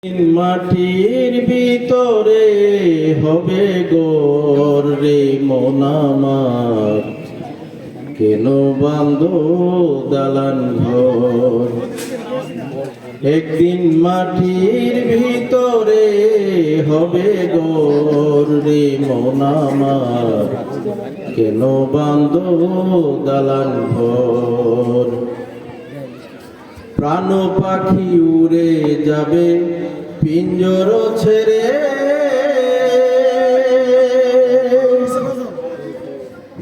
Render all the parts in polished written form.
মাটির ভিতরে হবে গোর রে মন আমার, কেন বাঁধো দালান ঘর। একদিন মাটির ভিতরে হবে গোর রে মন আমার, কেন বাঁধো দালান ঘর। প্রাণ পাখি উড়ে যাবে পিঞ্জর ছেড়ে,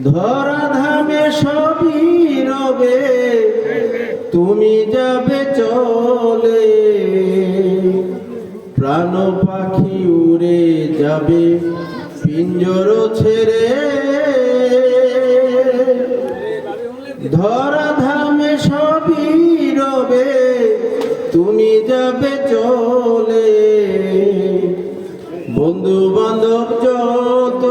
ধরা ধামে সবই রবে, তুমি যাবে চলে। প্রাণ পাখি উড়ে যাবে পিঞ্জর ছেড়ে, ধরা ধামে সবই রবে, তুমি যাবে চলে। বন্ধু বান্ধব যত,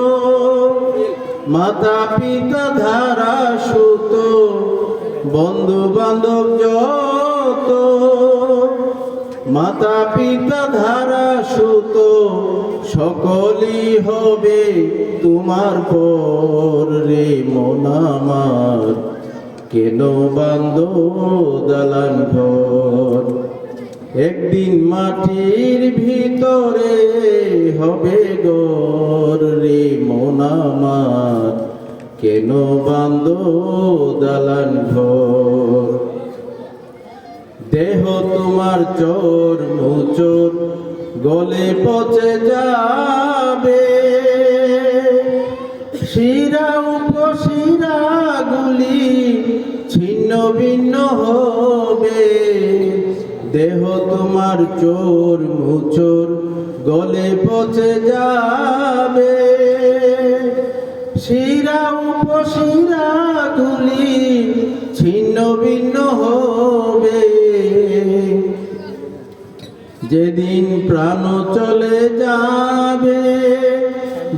মাতা পিতা ধারা সুত, বন্ধু বান্ধব যত, মাতা পিতা ধারা সুত, সকলই হবে তোমার পর রে মন আমার, কেন বাঁধো দালান ঘর। একদিন মাটির ভিতরে হবে ঘর রে মন আমার, কেন বাঁধো দালান ঘর। দেহ তোমার চোর মুচোর, গলে পচে যাবে, শিরা উপশিরা গুলি ছিন্ন ভিন্ন হবে। দেহ তোমার চোর মুচোর, গলে পচে যাবে, শিরা উপশিরা গুলি ছিন্ন ভিন্ন হবে। যেদিন প্রাণ চলে যাবে,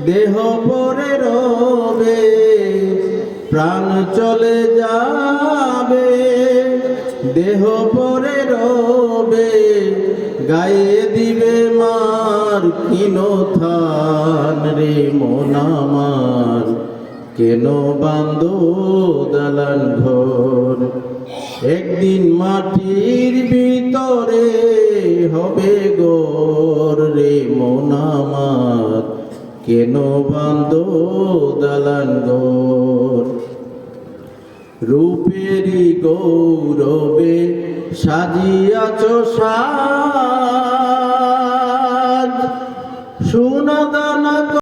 দেহ পরে রবে, প্রাণ চলে যাবে, দেহ পরে রবে, গায়ে দিবে মার কিন থান রে মন আমার, কেন বাঁধো দালান ঘর। একদিন মাটির ভিতরে হবে ঘর রে মন আমার, কেন বাঁধো দালান ঘর। রূপেরই গৌরবে সাজিয়াছ সাজ, সোনা দানা